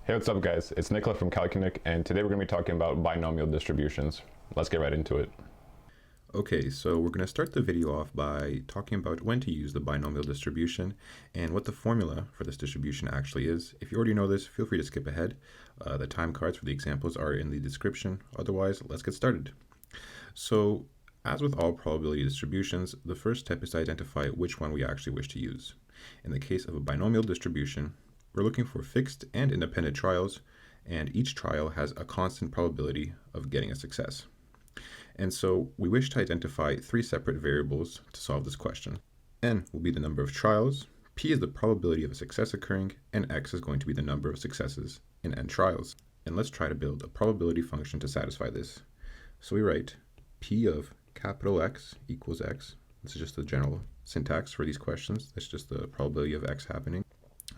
Hey, what's up, guys? It's Nicola from Calcunic, and today we're going to be talking about binomial distributions. Let's get right into it. Okay, so we're going to start the video off by talking about when to use the binomial distribution and what the formula for this distribution actually is. If you already know this, feel free to skip ahead. The time cards for the examples are in the description. Otherwise, let's get started. So, as with all probability distributions, the first step is to identify which one we actually wish to use. In the case of a binomial distribution, we're looking for fixed and independent trials, and each trial has a constant probability of getting a success. And so we wish to identify three separate variables to solve this question. N will be the number of trials, P is the probability of a success occurring, and X is going to be the number of successes in N trials. And let's try to build a probability function to satisfy this. So we write P of capital X equals X. This is just the general syntax for these questions. That's just the probability of X happening.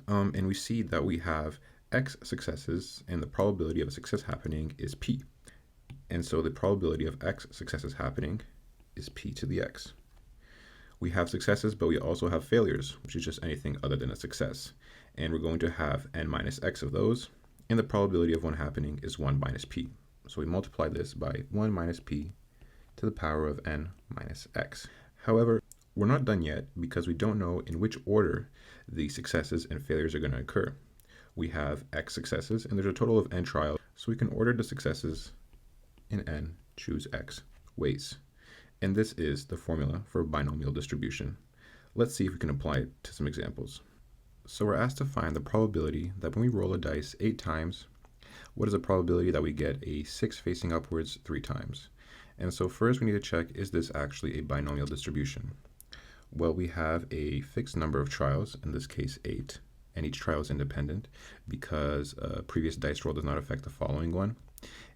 And we see that we have X successes, and the probability of a success happening is P. And so the probability of X successes happening is P to the X. We have successes, but we also have failures, which is just anything other than a success. And we're going to have N minus X of those, and the probability of one happening is 1 minus P. So we multiply this by 1 minus P to the power of N minus X. However, we're not done yet because we don't know in which order the successes and failures are going to occur. We have X successes, and there's a total of N trials, so we can order the successes in N choose X ways. And this is the formula for a binomial distribution. Let's see if we can apply it to some examples. So we're asked to find the probability that when we roll a dice 8 times, what is the probability that we get a 6 facing upwards 3 times? And so first we need to check, is this actually a binomial distribution? Well, we have a fixed number of trials, in this case 8, and each trial is independent because a previous dice roll does not affect the following one.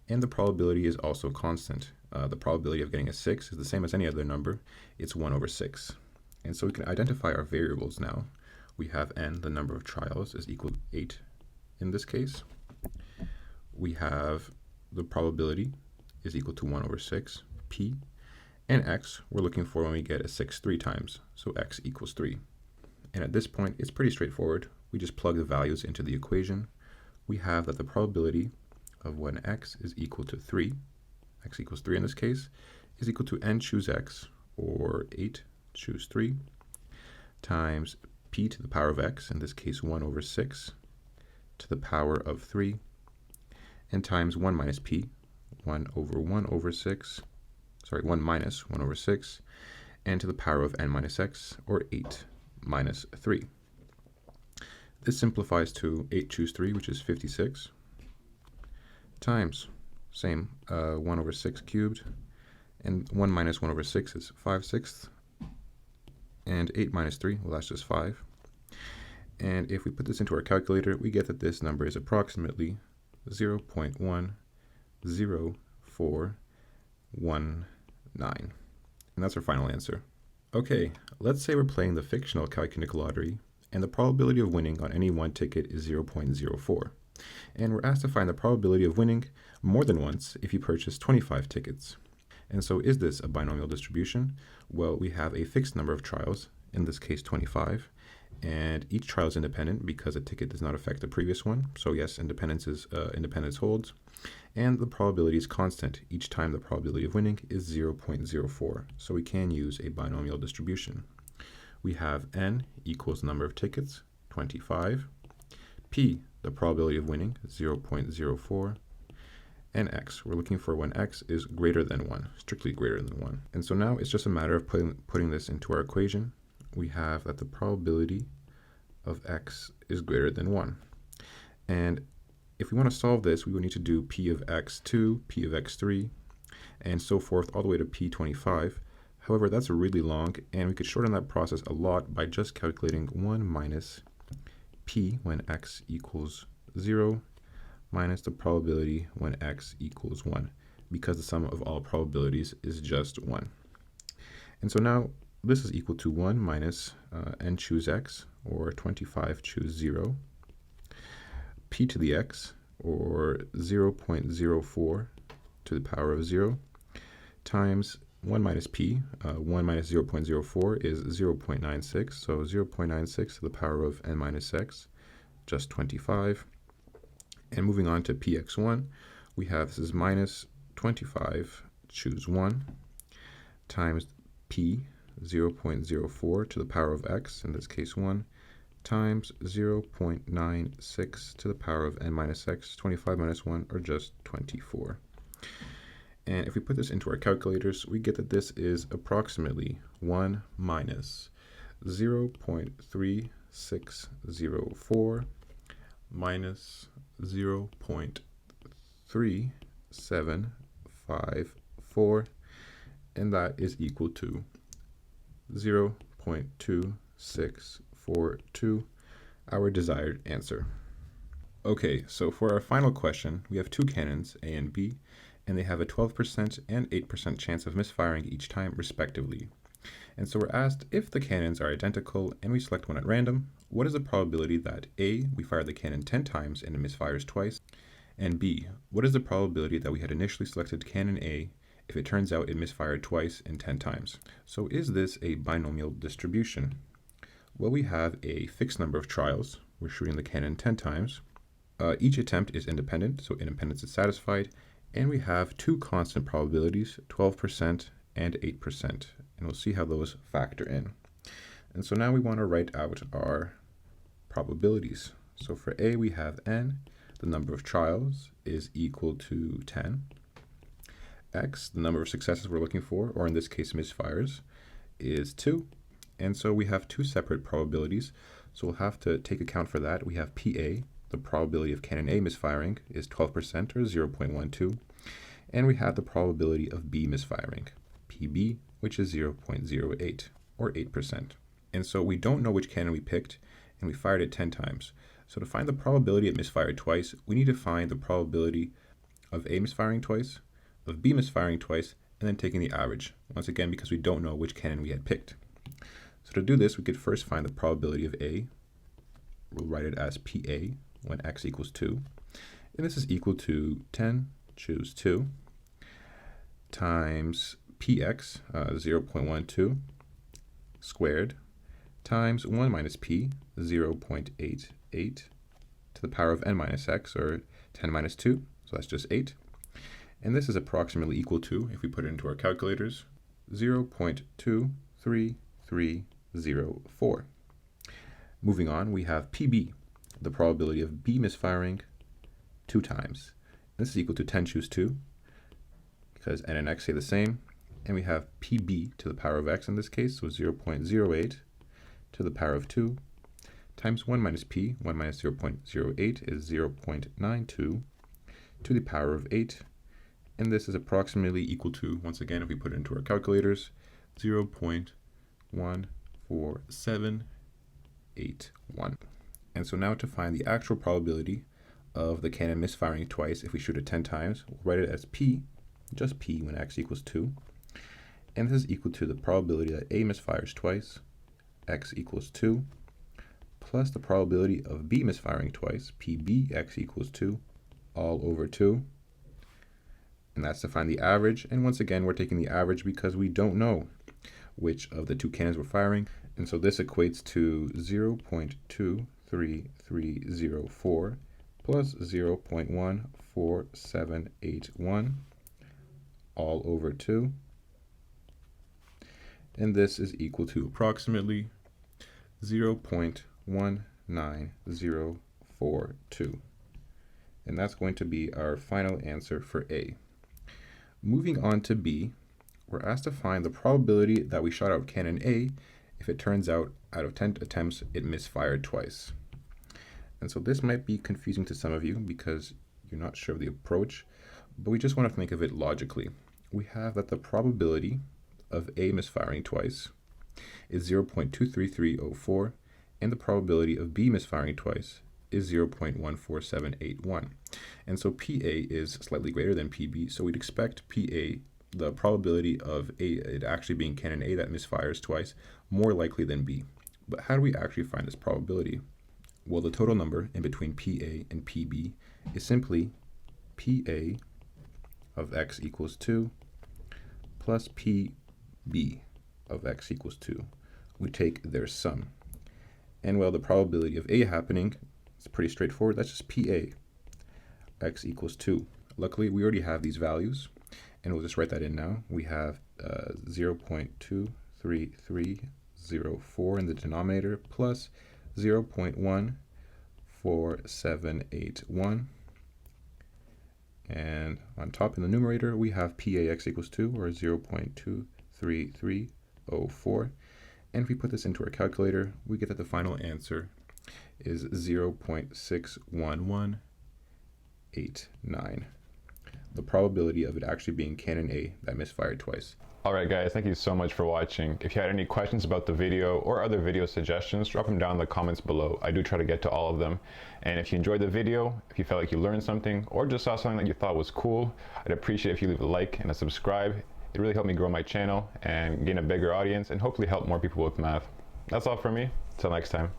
And the probability is also constant. The probability of getting a 6 is the same as any other number. It's 1 over 6. And so we can identify our variables now. We have N, the number of trials, is equal to 8 in this case. We have the probability is equal to 1 over 6, P. And X, we're looking for when we get a 6 3 times, so X equals 3. And at this point, it's pretty straightforward. We just plug the values into the equation. We have that the probability of when X is equal to 3, X equals 3 in this case, is equal to N choose X, or 8 choose 3, times P to the power of X, in this case 1 over 6, to the power of 3, and times 1 minus P, 1 minus 1 over 6, and to the power of N minus X, or 8 minus 3. This simplifies to 8 choose 3, which is 56, times, 1 over 6 cubed, and 1 minus 1 over 6 is 5/6, and 8 minus 3, well, that's just 5. And if we put this into our calculator, we get that this number is approximately 0.10419. And that's our final answer. Okay, let's say we're playing the fictional Calcunic lottery, and the probability of winning on any one ticket is 0.04. And we're asked to find the probability of winning more than once if you purchase 25 tickets. And so is this a binomial distribution? Well, we have a fixed number of trials, in this case 25, and each trial is independent because a ticket does not affect the previous one. So yes, independence holds. And the probability is constant. Each time the probability of winning is 0.04. So we can use a binomial distribution. We have N equals the number of tickets, 25. P, the probability of winning, 0.04. And X, we're looking for when X is greater than 1, strictly greater than 1. And so now it's just a matter of putting this into our equation. We have that the probability of X is greater than 1. And if we want to solve this, we would need to do P of X2, P of X3, and so forth all the way to P25. However, that's really long, and we could shorten that process a lot by just calculating 1 minus P when X equals 0 minus the probability when X equals 1, because the sum of all probabilities is just 1. And so now this is equal to 1 minus N choose X, or 25 choose 0, P to the X, or 0.04 to the power of 0, times 1 minus P. 1 minus 0.04 is 0.96, so 0.96 to the power of N minus X, just 25. And moving on to px1, we have this is minus 25, choose 1, times p 0.04 to the power of x, in this case 1, times 0.96 to the power of n minus x, 25 minus 1, or just 24. And if we put this into our calculators, we get that this is approximately 1 minus 0.3604 minus 0.3754, and that is equal to 0.2642, our desired answer. Okay, so for our final question, we have two cannons, A and B, and they have a 12% and 8% chance of misfiring each time, respectively. And so we're asked, if the cannons are identical and we select one at random, what is the probability that A, we fire the cannon 10 times and it misfires twice, and B, what is the probability that we had initially selected cannon A if it turns out it misfired twice and 10 times? So is this a binomial distribution? Well, we have a fixed number of trials. We're shooting the cannon 10 times. Each attempt is independent, so independence is satisfied, and we have two constant probabilities, 12% and 8%, and we'll see how those factor in. And so now we want to write out our probabilities. So for A, we have n, the number of trials is equal to 10. X, the number of successes we're looking for, or in this case misfires, is 2. And so we have two separate probabilities, so we'll have to take account for that. We have PA, the probability of cannon A misfiring is 12% or 0.12, and we have the probability of B misfiring, PB, which is 0.08 or 8%. And so we don't know which cannon we picked, and we fired it 10 times. So to find the probability it misfired twice, we need to find the probability of A misfiring twice, of B misfiring twice, and then taking the average, once again because we don't know which cannon we had picked. So to do this, we could first find the probability of A. We'll write it as PA when x equals 2. And this is equal to 10, choose 2, times px, 0.12, squared, times 1 minus p, 0.88, to the power of n minus x, or 10 minus 2, so that's just 8. And this is approximately equal to, if we put it into our calculators, 0.23304. Moving on, we have PB, the probability of B misfiring 2 times. This is equal to 10 choose 2, because n and x stay the same. And we have PB to the power of x in this case, so 0.08 to the power of 2, times 1 minus p, 1 minus 0.08 is 0.92 to the power of 8. And this is approximately equal to, once again, if we put it into our calculators, 0.14781. And so now to find the actual probability of the cannon misfiring twice, if we shoot it 10 times, we'll write it as P, just P when x equals 2. And this is equal to the probability that A misfires twice, x equals 2, plus the probability of B misfiring twice, PB, x equals 2, all over 2. And that's to find the average. And once again, we're taking the average because we don't know which of the two cannons we're firing. And so this equates to 0.23304 plus 0.14781 all over 2. And this is equal to approximately 0.19042. And that's going to be our final answer for A. Moving on to B, we're asked to find the probability that we shot out cannon A if it turns out of 10 attempts it misfired twice. And so this might be confusing to some of you because you're not sure of the approach, but we just want to think of it logically. We have that the probability of A misfiring twice is 0.23304, and the probability of B misfiring twice is 0.14781. And so PA is slightly greater than PB, so we'd expect PA, the probability of it actually being cannon A that misfires twice, more likely than B. But how do we actually find this probability? Well, the total number in between PA and PB is simply PA of x equals 2 plus PB of x equals 2. We take their sum. And well, the probability of A happening is pretty straightforward. That's just PA. x equals 2. Luckily, we already have these values, and we'll just write that in now. We have 0.23304 in the denominator plus 0.14781. And on top in the numerator, we have PAX equals 2, or 0.23304. And if we put this into our calculator, we get that the final answer is 0.61189. The probability of it actually being Cannon A that misfired twice. Alright guys, thank you so much for watching. If you had any questions about the video or other video suggestions, drop them down in the comments below. I do try to get to all of them. And if you enjoyed the video, if you felt like you learned something, or just saw something that you thought was cool, I'd appreciate if you leave a like and a subscribe. It really helped me grow my channel and gain a bigger audience and hopefully help more people with math. That's all for me. Till next time.